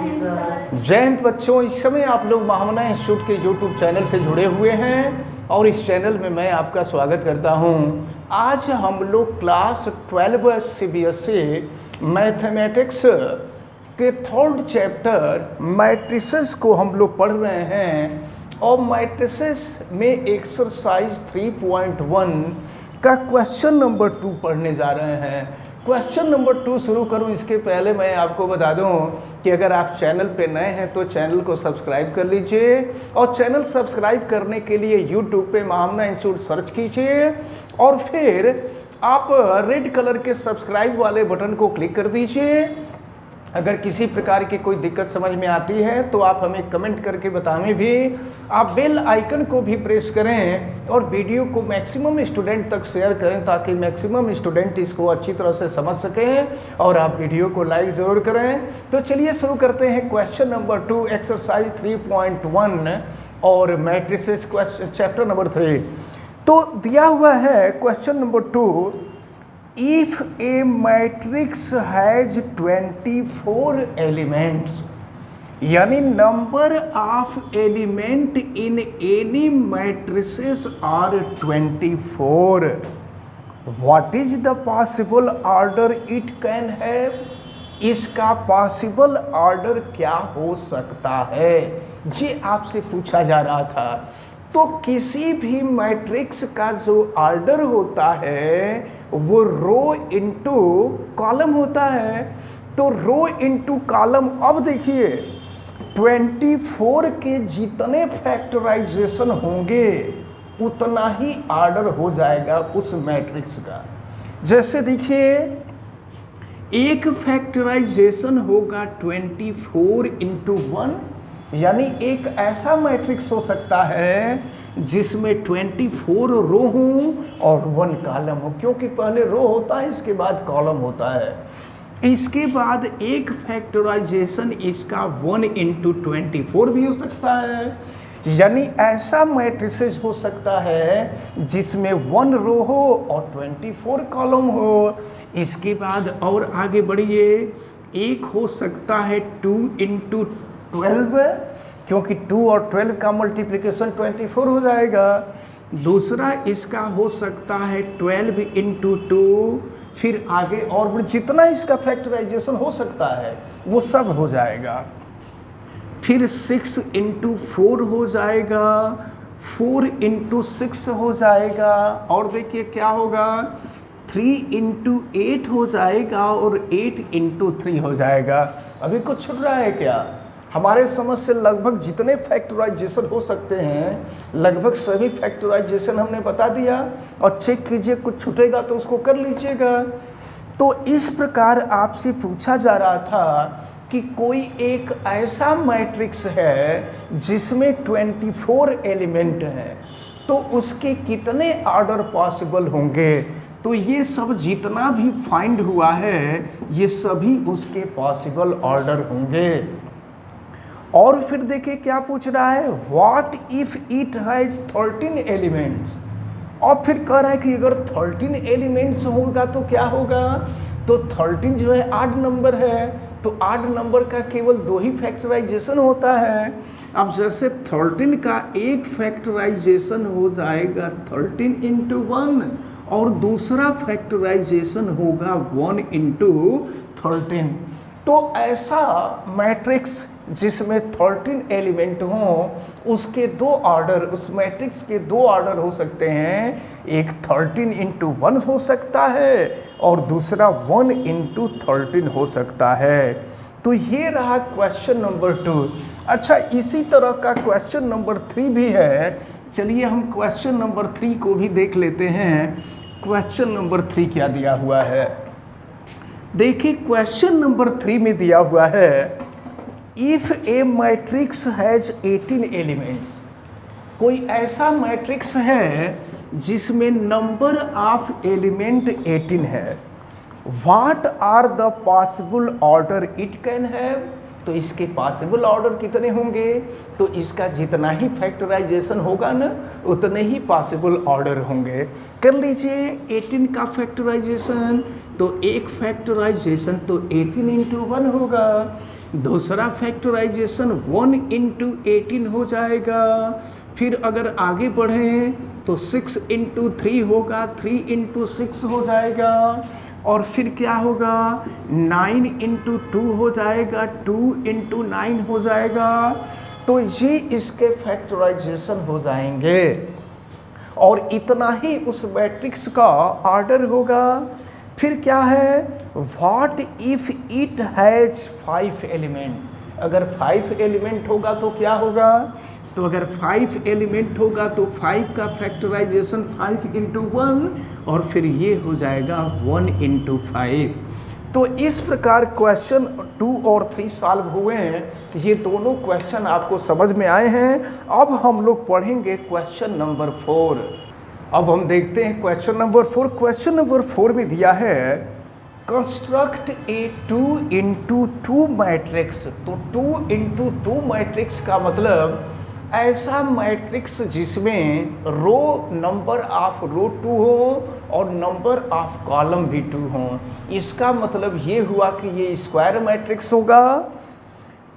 Hind sir. जय हिंद बच्चों, इस समय आप लोग महामना इंस्टीट्यूट के यूट्यूब चैनल से जुड़े हुए हैं और इस चैनल में मैं आपका स्वागत करता हूं। आज हम लोग क्लास 12 CBSE मैथमेटिक्स के थर्ड चैप्टर मैट्रिसेस को हम लोग पढ़ रहे हैं और मैट्रिसेस में एक्सरसाइज 3.1 का क्वेश्चन नंबर 2 पढ़ने जा रहे हैं। क्वेश्चन नंबर 2 शुरू करूं इसके पहले मैं आपको बता दूं कि अगर आप चैनल पे नए हैं तो चैनल को सब्सक्राइब कर लीजिए और चैनल सब्सक्राइब करने के लिए यूट्यूब पे महामना इंस्टीट्यूट सर्च कीजिए और फिर आप रेड कलर के सब्सक्राइब वाले बटन को क्लिक कर दीजिए। अगर किसी प्रकार की कोई दिक्कत समझ में आती है तो आप हमें कमेंट करके बताएं भी। आप बेल आइकन को भी प्रेस करें और वीडियो को मैक्सिमम स्टूडेंट तक शेयर करें ताकि मैक्सिमम स्टूडेंट इसको अच्छी तरह से समझ सकें और आप वीडियो को लाइक ज़रूर करें। तो चलिए शुरू करते हैं क्वेश्चन नंबर 2 एक्सरसाइज 3.1 और मैट्रिसेस क्वेश्चन चैप्टर नंबर 3। तो दिया हुआ है question number 2, if a matrix has 24 elements, यानी number of element in any matrices are 24, what is the possible order it can have? इसका पॉसिबल ऑर्डर क्या हो सकता है, ये आपसे पूछा जा रहा था। तो किसी भी मैट्रिक्स का जो ऑर्डर होता है वो रो इनटू कॉलम होता है। तो रो इनटू कॉलम, अब देखिए 24 के जितने फैक्टराइजेशन होंगे उतना ही ऑर्डर हो जाएगा उस मैट्रिक्स का। जैसे देखिए एक फैक्टराइजेशन होगा 24 इंटू 1, यानी एक ऐसा मैट्रिक्स हो सकता है जिसमें 24 रो हों और 1 कॉलम हो, क्योंकि पहले रो होता है इसके बाद कॉलम होता है। इसके बाद एक फैक्टराइजेशन इसका 1 इंटू 24 भी हो सकता है, यानी ऐसा मैट्रिसेस हो सकता है जिसमें 1 रो हो और 24 कॉलम हो। इसके बाद और आगे बढ़िए, एक हो सकता है 2 इंटू 12, क्योंकि 2 और 12 का मल्टीप्लिकेशन 24 हो जाएगा। दूसरा इसका हो सकता है 12 इंटू 2, फिर आगे और जितना इसका फैक्टराइजेशन हो सकता है वो सब हो जाएगा। फिर 6 इंटू 4 हो जाएगा, 4 इंटू 6 हो जाएगा, और देखिए क्या होगा 3 इंटू 8 हो जाएगा और 8 इंटू 3 हो जाएगा। अभी कुछ छूट रहा है क्या? हमारे समझ से लगभग जितने फैक्टराइजेशन हो सकते हैं लगभग सभी फैक्टराइजेशन हमने बता दिया, और चेक कीजिए कुछ छूटेगा तो उसको कर लीजिएगा। तो इस प्रकार आपसे पूछा जा रहा था कि कोई एक ऐसा मैट्रिक्स है जिसमें 24 एलिमेंट हैं, तो उसके कितने ऑर्डर पॉसिबल होंगे। तो ये सब जितना भी फाइंड हुआ है ये सभी उसके पॉसिबल ऑर्डर होंगे। और फिर देखिए क्या पूछ रहा है, what if it has 13 elements, और फिर कह रहा है कि अगर 13 एलिमेंट्स होगा तो क्या होगा। तो 13 जो है 8 नंबर है, तो 8 नंबर का केवल 2 ही फैक्टराइजेशन होता है। अब जैसे 13 का एक फैक्टराइजेशन हो जाएगा 13 इंटू 1 और दूसरा फैक्टराइजेशन होगा 1 इंटू 13। तो ऐसा मैट्रिक्स जिसमें 13 एलिमेंट हों उसके 2 ऑर्डर, उस मैट्रिक्स के 2 ऑर्डर हो सकते हैं। एक 13 इंटू 1 हो सकता है और दूसरा 1 इंटू 13 हो सकता है। तो ये रहा क्वेश्चन नंबर 2। अच्छा, इसी तरह का क्वेश्चन नंबर 3 भी है। चलिए हम क्वेश्चन नंबर 3 को भी देख लेते हैं। क्वेश्चन नंबर 3 क्या दिया हुआ है, देखिए क्वेश्चन नंबर 3 में दिया हुआ है, if A matrix has 18 elements, कोई ऐसा मैट्रिक्स है जिसमें नंबर ऑफ एलिमेंट 18 है, what are the possible order it can have, तो इसके पॉसिबल ऑर्डर कितने होंगे? तो इसका जितना ही फैक्टराइजेशन होगा ना उतने ही पॉसिबल ऑर्डर होंगे। कर लीजिए 18 का फैक्टराइजेशन, तो एक फैक्टराइजेशन तो 18 इंटू 1 होगा, दूसरा फैक्टराइजेशन 1 इंटू 18 हो जाएगा। फिर अगर आगे बढ़ें तो 6 इंटू 3 होगा, 3 इंटू 6 हो जाएगा, और फिर क्या होगा 9 इंटू 2 हो जाएगा, 2 इंटू 9 हो जाएगा। तो ये इसके फैक्टराइजेशन हो जाएंगे और इतना ही उस मैट्रिक्स का ऑर्डर होगा। फिर क्या है, what if it has 5 element. अगर 5 एलिमेंट होगा तो क्या होगा, तो अगर 5 एलिमेंट होगा तो 5 का फैक्टराइजेशन 5 इंटू 1 और फिर ये हो जाएगा 1 इंटू 5। तो इस प्रकार क्वेश्चन 2 और 3 सॉल्व हुए हैं। ये दोनों क्वेश्चन आपको समझ में आए हैं। अब हम लोग पढ़ेंगे क्वेश्चन नंबर 4। अब हम देखते हैं क्वेश्चन नंबर 4। क्वेश्चन नंबर 4 में दिया है कंस्ट्रक्ट ए 2 इंटू 2 मैट्रिक्स। तो 2 इंटू 2 मैट्रिक्स का मतलब ऐसा मैट्रिक्स जिसमें रो नंबर ऑफ रो 2 हो और नंबर ऑफ कॉलम भी 2 हो। इसका मतलब ये हुआ कि ये स्क्वायर मैट्रिक्स होगा।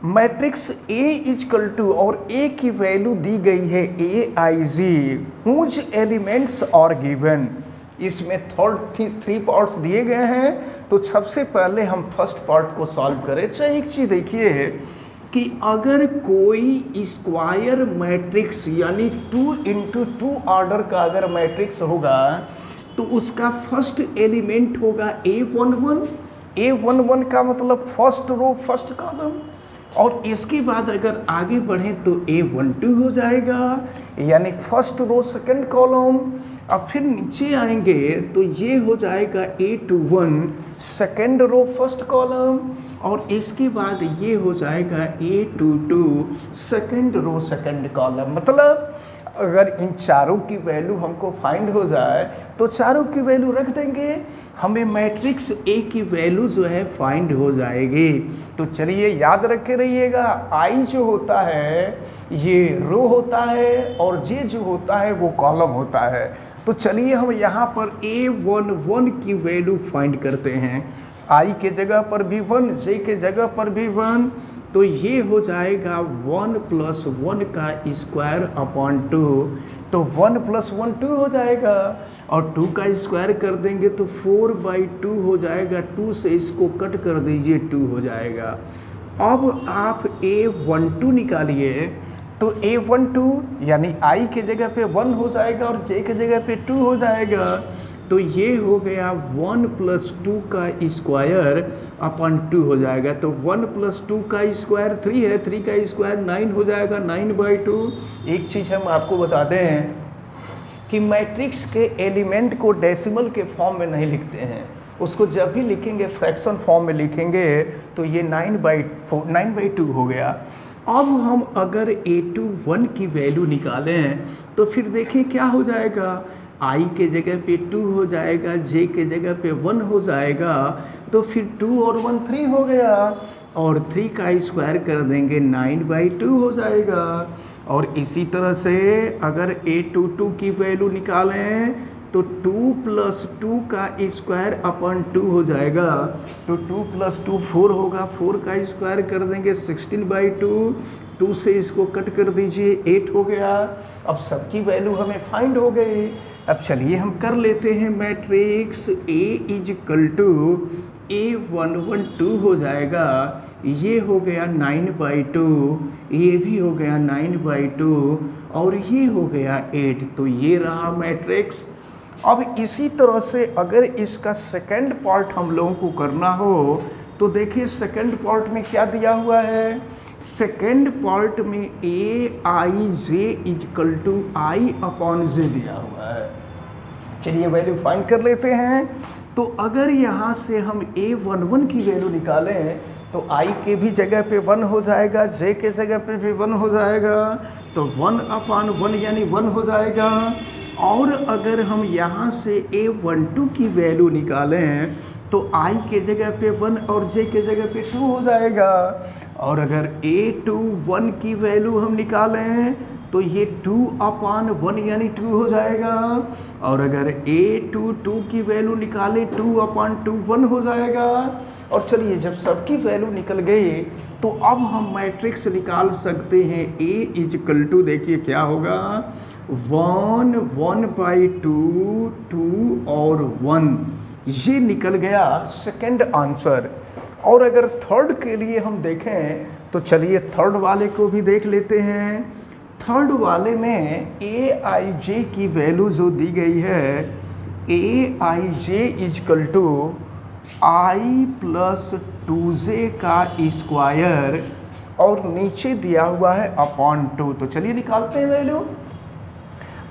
मैट्रिक्स A इजकल टू, और A की वैल्यू दी गई है AIG, हुज एलिमेंट्स और गिवन। इसमें 3 पार्ट्स दिए गए हैं। तो सबसे पहले हम फर्स्ट पार्ट को सॉल्व करें। चाहे एक चीज़ देखिए कि अगर कोई स्क्वायर मैट्रिक्स यानी 2 इंटू 2 ऑर्डर का अगर मैट्रिक्स होगा तो उसका फर्स्ट एलिमेंट होगा A11। A11 का मतलब फर्स्ट रो फर्स्ट कॉलम, और इसके बाद अगर आगे बढ़ें तो A12 हो जाएगा यानी फर्स्ट रो सेकंड कॉलम। अब फिर नीचे आएंगे तो ये हो जाएगा A21 second row first column, और इसके बाद ये हो जाएगा A22 second row second column. मतलब अगर इन चारों की वैल्यू हमको फाइंड हो जाए तो चारों की वैल्यू रख देंगे, हमें मैट्रिक्स A की वैल्यू जो है फाइंड हो जाएगी। तो चलिए याद रखे रहिएगा, I जो होता है ये रो होता है और J जो होता है वो कॉलम होता है। तो चलिए हम यहाँ पर A11 की वैल्यू फाइंड करते हैं। I के जगह पर भी 1, J के जगह पर भी 1, तो ये हो जाएगा 1 प्लस 1 का स्क्वायर अपॉन 2। तो 1 प्लस 1 2 हो जाएगा, और 2 का स्क्वायर कर देंगे तो 4/2 हो जाएगा। 2 से इसको कट कर दीजिए, 2 हो जाएगा। अब आप A12 निकालिए, तो A12 यानी I के जगह पे 1 हो जाएगा और J के जगह पे 2 हो जाएगा। तो ये हो गया 1 प्लस 2 का स्क्वायर अपॉन 2 हो जाएगा। तो 1 प्लस 2 का स्क्वायर 3 है, 3 का स्क्वायर 9 हो जाएगा, 9/2। एक चीज़ हम आपको बता दें कि मैट्रिक्स के एलिमेंट को डेसिमल के फॉर्म में नहीं लिखते हैं, उसको जब भी लिखेंगे फ्रैक्शन फॉर्म में लिखेंगे। तो ये 9/2 हो गया। अब हम अगर A21 की वैल्यू निकालें तो फिर देखिए क्या हो जाएगा, I के जगह पे 2 हो जाएगा, J के जगह पे 1 हो जाएगा। तो फिर 2 और 1 3 हो गया, और 3 का स्क्वायर कर देंगे 9/2 हो जाएगा। और इसी तरह से अगर A22 की वैल्यू निकालें तो 2 प्लस 2 का स्क्वायर अपॉन 2 हो जाएगा। तो 2 प्लस 2 4 होगा, 4 का स्क्वायर कर देंगे 16/2। 2 से इसको कट कर दीजिए, 8 हो गया। अब सबकी वैल्यू हमें फाइंड हो गई। अब चलिए हम कर लेते हैं matrix A is equal to A112 हो जाएगा। ये हो गया 9/2, ये भी हो गया 9/2, और ये हो गया 8। तो ये रहा मैट्रिक्स। अब इसी तरह से अगर इसका सेकंड पार्ट हम लोगों को करना हो तो देखिए सेकंड पार्ट में क्या दिया हुआ है। सेकंड पार्ट में AIJ इजकल टू I/J दिया हुआ है। चलिए वैल्यू फाइंड कर लेते हैं। तो अगर यहाँ से हम A11 की वैल्यू निकालें तो I के भी जगह पे 1 हो जाएगा, J के जगह पे भी 1 हो जाएगा। तो 1/1 यानी 1 हो जाएगा। और अगर हम यहाँ से A12 की वैल्यू निकालें तो i के जगह पे 1 और j के जगह पे 2 हो जाएगा। और अगर a21 की वैल्यू हम निकालें तो ये 2/1 यानी 2 हो जाएगा। और अगर a22 की वैल्यू निकालें 2/2 1 हो जाएगा। और चलिए जब सबकी वैल्यू निकल गई तो अब हम मैट्रिक्स निकाल सकते हैं। a देखिए क्या होगा, 1 1/2 2 और 1, ये निकल गया सेकंड आंसर। और अगर थर्ड के लिए हम देखें तो चलिए थर्ड वाले को भी देख लेते हैं। थर्ड वाले में aij की वैल्यू जो दी गई है, aij = i + 2j का स्क्वायर और नीचे दिया हुआ है /2। तो चलिए निकालते हैं वैल्यू।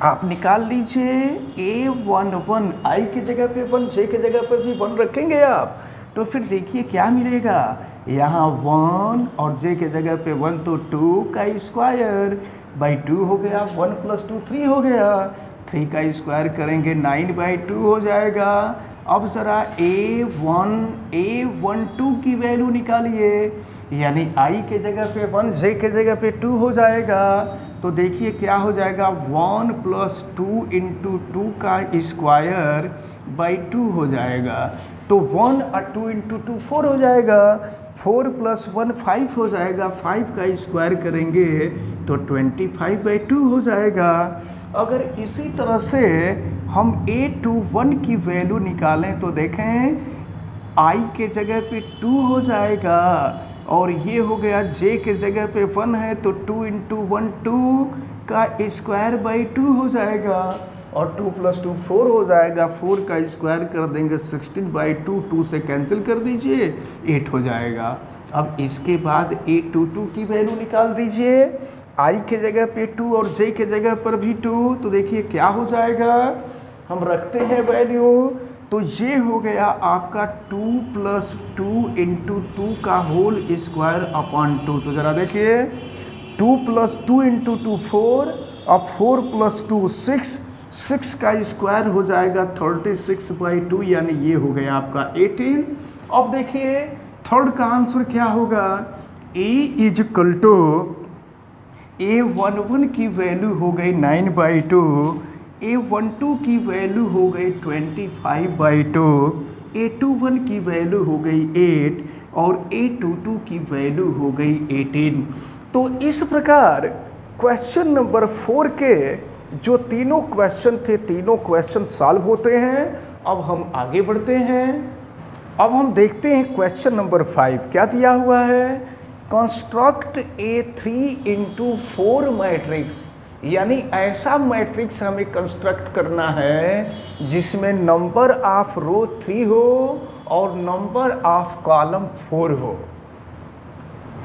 आप निकाल लीजिए a11, i की जगह पे 1, j की जगह पर भी 1 रखेंगे आप, तो फिर देखिए क्या मिलेगा। यहाँ 1 और j की जगह पे 1 तो 2 का स्क्वायर बाई 2 हो गया, 1 + 2 3 हो गया, 3 का स्क्वायर करेंगे 9/2 हो जाएगा। अब ज़रा a12 की वैल्यू निकालिए, यानी i के जगह पे 1, j के जगह पे 2 हो जाएगा। तो देखिए क्या हो जाएगा, 1 + 2 × 2 का स्क्वायर बाई 2 हो जाएगा। तो 1 और 2 × 2 4 हो जाएगा, 4 + 1 5 हो जाएगा, 5 का स्क्वायर करेंगे तो 25/2 हो जाएगा। अगर इसी तरह से हम a21 की वैल्यू निकालें तो देखें i के जगह पे 2 हो जाएगा और ये हो गया j के जगह पे 1 है तो 2 × 1 2 का स्क्वायर बाई 2 हो जाएगा और 2 + 2 4 हो जाएगा, 4 का स्क्वायर कर देंगे 16/2, 2 से कैंसिल कर दीजिए 8 हो जाएगा। अब इसके बाद a22 की वैल्यू निकाल दीजिए, i के जगह पे 2 और j के जगह पर भी 2, तो देखिए क्या हो जाएगा, हम रखते हैं वैल्यू, तो ये हो गया आपका 2 + 2 × 2 का होल स्क्वायर /2। तो ज़रा देखिए 2 + 2 × 2 4, अब 4 + 2 6, 6 का स्क्वायर हो जाएगा 36/2, यानी ये हो गया आपका 18। अब देखिए थर्ड का आंसर क्या होगा, a11 की वैल्यू हो गई 9/2, a12 की वैल्यू हो गई 25/2, a21 की वैल्यू हो गई 8 और a22 की वैल्यू हो गई 18। तो इस प्रकार क्वेश्चन नंबर 4 के जो तीनों क्वेश्चन थे, तीनों क्वेश्चन सॉल्व होते हैं। अब हम आगे बढ़ते हैं। अब हम देखते हैं क्वेश्चन नंबर 5 क्या दिया हुआ है, कंस्ट्रक्ट ए 3 × 4 मैट्रिक्स, यानी ऐसा मैट्रिक्स हमें कंस्ट्रक्ट करना है जिसमें नंबर ऑफ रो 3 हो और नंबर ऑफ कॉलम 4 हो।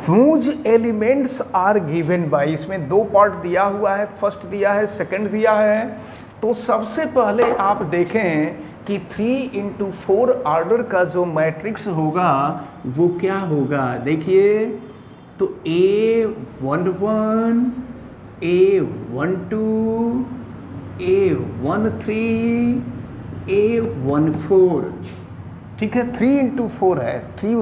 Whose elements are given by, इसमें 2 पार्ट दिया हुआ है, फर्स्ट दिया है, सेकंड दिया है। तो सबसे पहले आप देखें कि 3 × 4 ऑर्डर का जो मैट्रिक्स होगा वो क्या होगा। देखिए तो a11, a12, a13, a14, ठीक है। 3 × 4 है, 3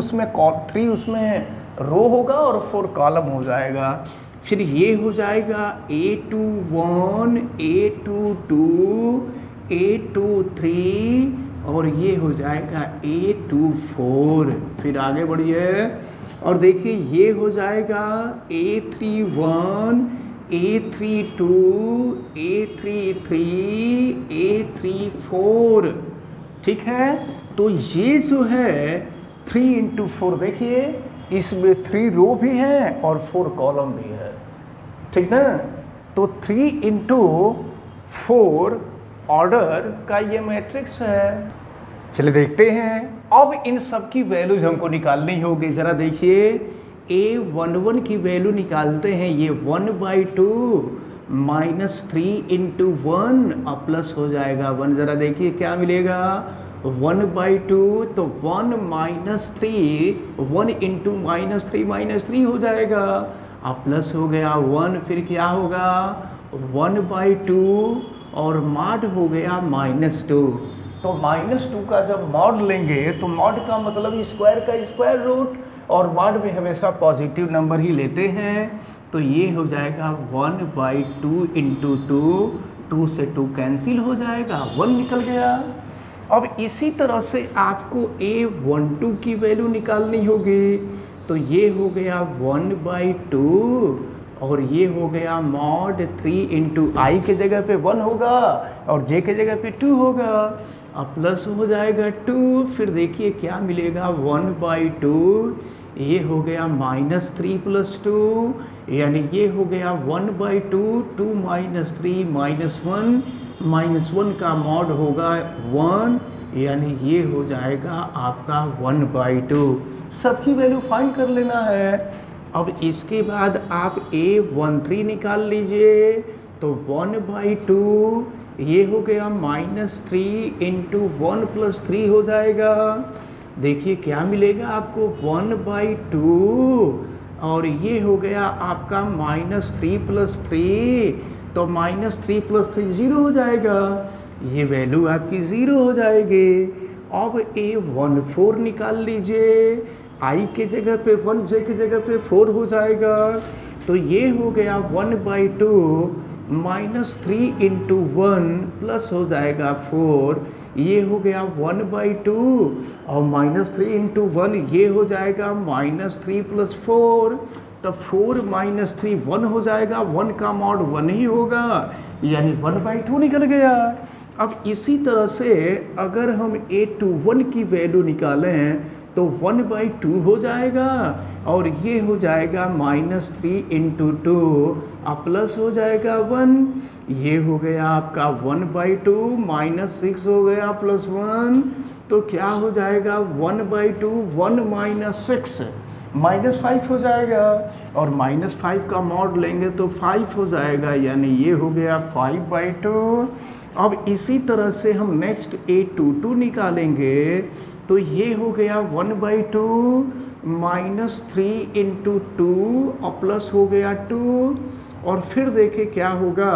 उसमें रो होगा और 4 कॉलम हो जाएगा। फिर ये हो जाएगा a21, a22, a23 और ये हो जाएगा a24। फिर आगे बढ़िए और देखिए ये हो जाएगा a31, a32, a33, a34, ठीक है। तो ये जो है 3 × 4, देखिए इसमें 3 रो भी हैं और 4 कॉलम भी है, ठीक ना। तो 3 × 4 ऑर्डर का ये मैट्रिक्स है। चलिए देखते हैं। अब इन सब की वैल्यूज हमको निकालनी होगी। ज़रा देखिए a11 की वैल्यू निकालते हैं, ये 1/2 -3 × 1 और प्लस हो जाएगा 1। ज़रा देखिए क्या मिलेगा, 1/2 तो 1 - 3, 1 × -3 हो जाएगा अब प्लस हो गया 1। फिर क्या होगा 1/2 और माड हो गया -2, तो -2 का जब मॉड लेंगे तो मॉड का मतलब स्क्वायर का स्क्वायर रूट, और मॉड में हमेशा पॉजिटिव नंबर ही लेते हैं। तो ये हो जाएगा 1/2 इंटू 2 से 2 कैंसिल हो जाएगा, 1 निकल गया। अब इसी तरह से आपको A12 की वैल्यू निकालनी होगी। तो ये हो गया 1/2 और ये हो गया मॉड 3 इंटू आई के जगह पे 1 होगा और जे के जगह पे 2 होगा। अब प्लस हो जाएगा 2, फिर देखिए क्या मिलेगा 1/2, ये हो गया -3 + 2, यानी ये हो गया 1/2, 2 - 3 -1 का मॉड होगा 1, यानी ये हो जाएगा आपका 1/2। सबकी वैल्यू फाइंड कर लेना है। अब इसके बाद आप A13 निकाल लीजिए। तो 1/2 ये हो गया -3 इंटू 1 + 3 हो जाएगा। देखिए क्या मिलेगा आपको 1/2 और ये हो गया आपका -3 + 3, तो -3 + 3 0 हो जाएगा, ये वैल्यू आपकी 0 हो जाएगी। अब A14 निकाल लीजिए, आई के जगह पे 1, जे के जगह पे 4 हो जाएगा। तो ये हो गया 1/2 -3 इंटू 1 प्लस हो जाएगा 4, ये हो गया 1/2 और -3 इंटू 1 ये हो जाएगा -3 + 4, तो 4 - 3 1 हो जाएगा, 1 का मॉड 1 ही होगा, यानी 1/2 निकल गया। अब इसी तरह से अगर हम A21 की वैल्यू निकालें तो 1/2 हो जाएगा और ये हो जाएगा -3 इंटू 2 और प्लस हो जाएगा 1, ये हो गया आपका 1/2 -6 हो गया +1, तो क्या हो जाएगा 1/2 1 - 6 -5 हो जाएगा और -5 का मॉड लेंगे तो 5 हो जाएगा, यानी ये हो गया 5/2। अब इसी तरह से हम नेक्स्ट A22 निकालेंगे तो ये हो गया 1/2 -3 इंटू 2 और प्लस हो गया 2, और फिर देखें क्या होगा,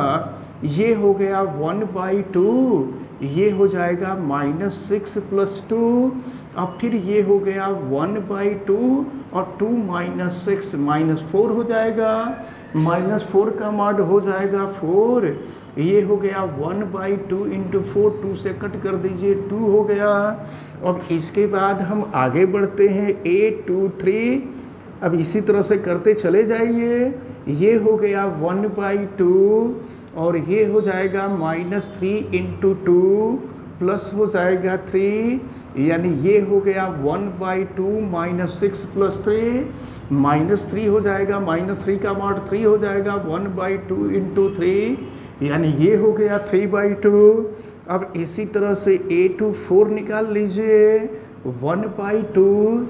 ये हो गया 1/2, ये हो जाएगा -6 + 2, अब फिर ये हो गया 1/2 और 2 - 6 -4 हो जाएगा, -4 का मॉड हो जाएगा 4, ये हो गया 1/2 इंटू 4, 2 से कट कर दीजिए 2 हो गया। अब इसके बाद हम आगे बढ़ते हैं A23, अब इसी तरह से करते चले जाइए, ये हो गया 1/2 और ये हो जाएगा -3 इंटू 2 प्लस हो जाएगा 3, यानी ये हो गया 1/2 -6 + 3 -3 हो जाएगा, -3 का मॉड 3 हो जाएगा, 1/2 इंटू 3, यानी ये हो गया 3/2। अब इसी तरह से A24 निकाल लीजिए, 1/2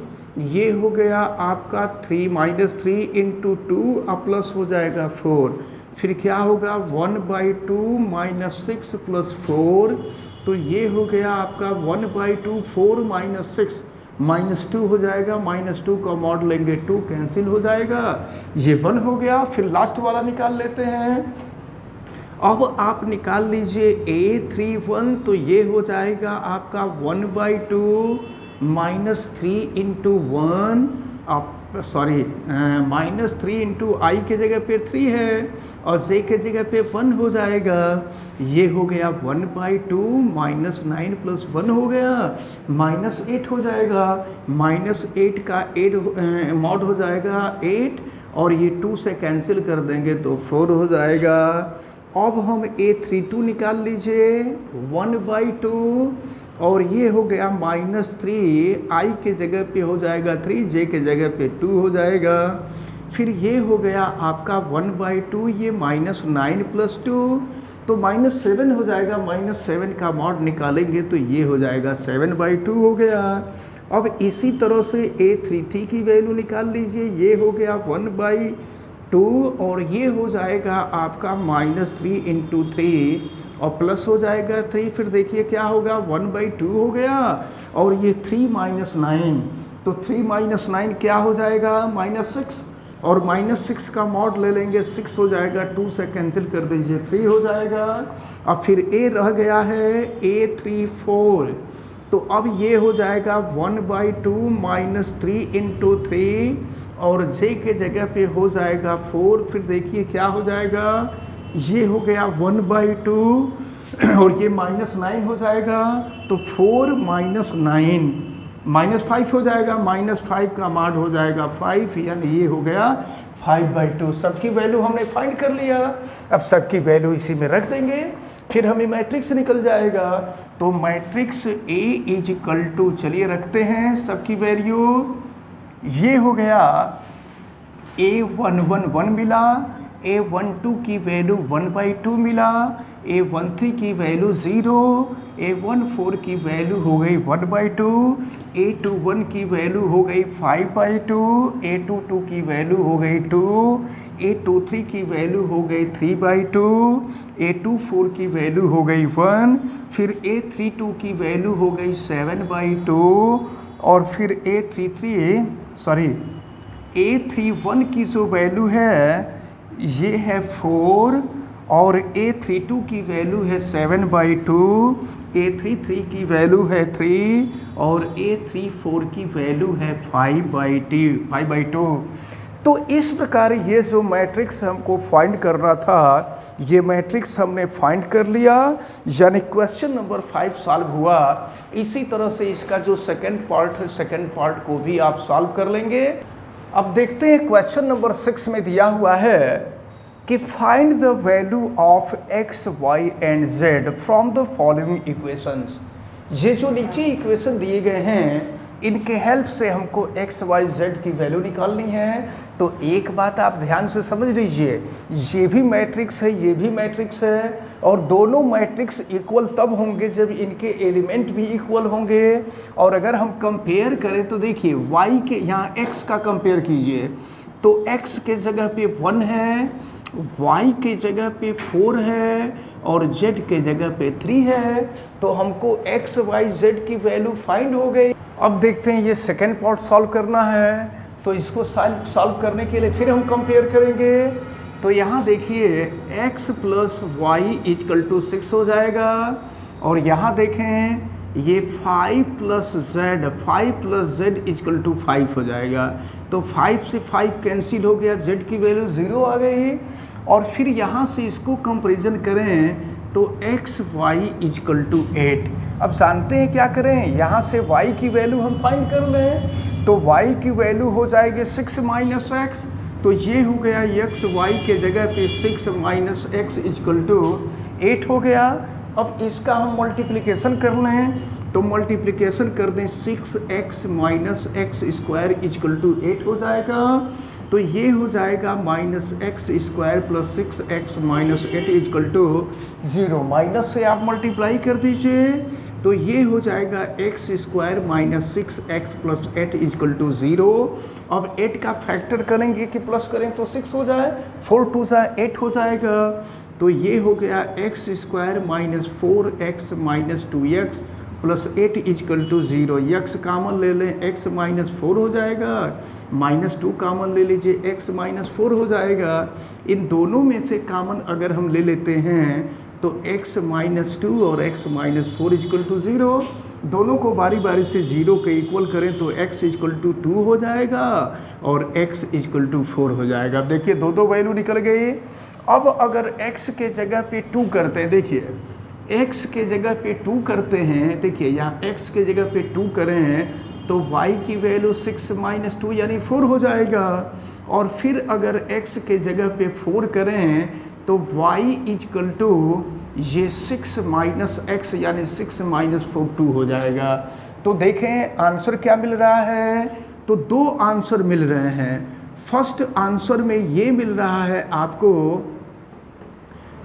ये हो गया आपका 3 इंटू 2 और प्लस हो जाएगा 4, फिर क्या होगा 1/2 -6 + 4, तो ये हो गया आपका 1/2 4 - 6 -2 हो जाएगा, -2 का मॉड लेंगे 2 कैंसिल हो जाएगा, ये 1 हो गया। फिर लास्ट वाला निकाल लेते हैं। अब आप निकाल लीजिए A31, तो ये हो जाएगा आपका 1/2 -3 इंटू 1, -3 इंटू आई के जगह पे 3 है और जे के जगह पे 1 हो जाएगा, ये हो गया 1/2 -9 + 1 हो गया, -8 हो जाएगा, -8 का 8 मॉड हो जाएगा 8 और ये 2 से कैंसिल कर देंगे तो 4 हो जाएगा। अब हम A32 निकाल लीजिए, 1/2 और ये हो गया -3, आई के जगह पे हो जाएगा 3, जे के जगह पे 2 हो जाएगा, फिर ये हो गया आपका 1/2, ये -9 + 2, तो -7 हो जाएगा, -7 का मॉड निकालेंगे तो ये हो जाएगा 7/2 हो गया। अब इसी तरह से A33 की वैल्यू निकाल लीजिए, ये हो गया 1/2 और ये हो जाएगा आपका -3 इंटू 3 और प्लस हो जाएगा 3, फिर देखिए क्या होगा 1/2 हो गया और ये 3 - 9, तो 3 - 9 क्या हो जाएगा -6, और -6 का मॉड ले लेंगे, 6 हो जाएगा, 2 से कैंसिल कर दीजिए, 3 हो जाएगा। अब फिर a रह गया है a3 4, तो अब ये हो जाएगा 1/2 -3 × 3 और j के जगह पे हो जाएगा 4। फिर देखिए क्या हो जाएगा, ये हो गया 1/2 और ये -9 हो जाएगा, तो 4 - 9 -5 हो जाएगा, -5 का मान हो जाएगा 5, यानी ये हो गया 5/2। सबकी वैल्यू हमने फाइंड कर लिया। अब सबकी वैल्यू इसी में रख देंगे, फिर हमें मैट्रिक्स निकल जाएगा। तो मैट्रिक्स A = चलिए रखते हैं सबकी वैल्यू, ये हो गया A11 मिला, A12 की वैल्यू 1/2 मिला, A13 की वैल्यू 0, A14 की वैल्यू हो गई 1/2, A21 की वैल्यू हो गई 5/2, A22 की वैल्यू हो गई 2, A23 की वैल्यू हो गई 3/2, A24 की वैल्यू हो गई 1, फिर A32 की वैल्यू हो गई 7/2 और फिर A31 की जो वैल्यू है ये है 4 और A32 की वैल्यू है 7/2, A33 की वैल्यू है 3 और A34 की वैल्यू है 5/2। तो इस प्रकार ये जो मैट्रिक्स हमको फाइंड करना था, ये मैट्रिक्स हमने फाइंड कर लिया, यानी क्वेश्चन नंबर 5 सॉल्व हुआ। इसी तरह से इसका जो सेकंड पार्ट है, सेकंड पार्ट को भी आप सॉल्व कर लेंगे। अब देखते हैं क्वेश्चन नंबर 6 में दिया हुआ है कि find the value of x, y and z from the following equations. ये जो नीचे इक्वेशन दिए गए हैं इनके हेल्प से हमको x, y, z की वैल्यू निकालनी है। तो एक बात आप ध्यान से समझ लीजिए, ये भी मैट्रिक्स है, ये भी मैट्रिक्स है, और दोनों मैट्रिक्स इक्वल तब होंगे जब इनके एलिमेंट भी इक्वल होंगे। और अगर हम कंपेयर करें तो देखिए y के यहाँ x का कंपेयर कीजिए, तो x के जगह पे 1 है, y के जगह पे 4 है और z के जगह पे 3 है। तो हमको x, y, z की वैल्यू फाइंड हो गई। अब देखते हैं ये सेकेंड पार्ट सॉल्व करना है, तो इसको सॉल्व करने के लिए फिर हम कंपेयर करेंगे। तो यहाँ देखिए x + y = 6 हो जाएगा और यहाँ देखें ये 5 + z = 5 हो जाएगा। तो 5 से 5 कैंसिल हो गया, z की वैल्यू 0 आ गई। और फिर यहाँ से इसको कंपैरिजन करें तो x, y = 8। अब जानते हैं क्या करें, यहाँ से y की वैल्यू हम फाइंड कर लें। तो y की वैल्यू हो जाएगी 6 - x, तो ये हो गया x, y के जगह पे 6 - x = 8 हो गया। अब इसका हम मल्टीप्लिकेशन कर लें, तो मल्टीप्लिकेशन कर दें 6x - x² = 8 हो जाएगा। तो ये हो जाएगा -x² + 6x - 8 = 0। माइनस से आप मल्टीप्लाई कर दीजिए, तो ये हो जाएगा x² - 6x + 8 = 0। अब 8 का फैक्टर करेंगे कि प्लस करें तो 6 हो जाए, 4 × 2 = 8 हो जाएगा। तो ये हो गया x² - 4x - 2x + 8 = 0। x कामन ले लें, x - 4 हो जाएगा, -2 कामन ले लीजिए, x - 4 हो जाएगा। इन दोनों में से कामन अगर हम ले लेते हैं तो x - 2 और x - 4 = 0। दोनों को बारी बारी से 0 के इक्वल करें तो x = 2 हो जाएगा और x = 4 हो जाएगा। अब देखिए दो वैल्यू निकल गई। अब अगर x के जगह पे 2 करते हैं, देखिए x के जगह पे 2 करते हैं, देखिए यहाँ x के जगह पे 2 करें तो y की वैल्यू 6 - 2 यानी 4 हो जाएगा। और फिर अगर x के जगह पे 4 करें तो y = ये 6 - x यानी 6 - 4 2 हो जाएगा। तो देखें आंसर क्या मिल रहा है, तो 2 आंसर मिल रहे हैं। फर्स्ट आंसर में ये मिल रहा है आपको,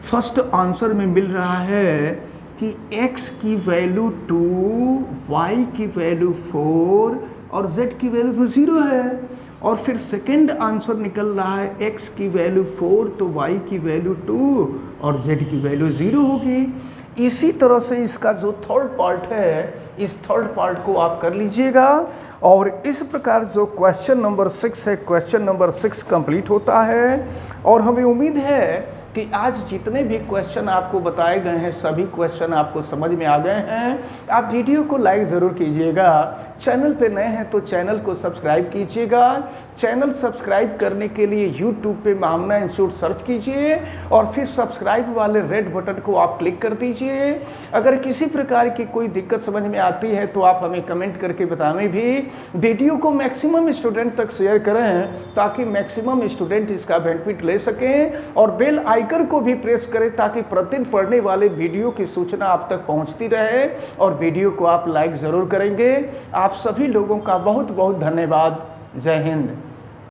फर्स्ट आंसर में मिल रहा है कि x की वैल्यू 2, y की वैल्यू 4 और z की वैल्यू तो 0 है। और फिर सेकंड आंसर निकल रहा है x की वैल्यू 4 तो y की वैल्यू 2 और z की वैल्यू 0 होगी। इसी तरह से इसका जो थर्ड पार्ट है, इस थर्ड पार्ट को आप कर लीजिएगा। और इस प्रकार जो क्वेश्चन नंबर 6 है, क्वेश्चन नंबर 6 कंप्लीट होता है। और हमें उम्मीद है कि आज जितने भी क्वेश्चन आपको बताए गए हैं सभी क्वेश्चन आपको समझ में आ गए हैं। आप वीडियो को लाइक ज़रूर कीजिएगा। चैनल पे नए हैं तो चैनल को सब्सक्राइब कीजिएगा। चैनल सब्सक्राइब करने के लिए यूट्यूब पे महामना इंस्टीट्यूट सर्च कीजिए और फिर सब्सक्राइब वाले रेड बटन को आप क्लिक कर दीजिए। अगर किसी प्रकार की कोई दिक्कत समझ में आती है तो आप हमें कमेंट करके बताएं भी। वीडियो को मैक्सिमम स्टूडेंट तक शेयर करें ताकि मैक्सिमम स्टूडेंट इसका बेनिफिट ले सकें, और बेल आइकन को भी प्रेस करें ताकि प्रतिदिन पढ़ने वाले वीडियो की सूचना आप तक पहुंचती रहे। और वीडियो को आप लाइक ज़रूर करेंगे। आप सभी लोगों का बहुत बहुत धन्यवाद। जय हिंद।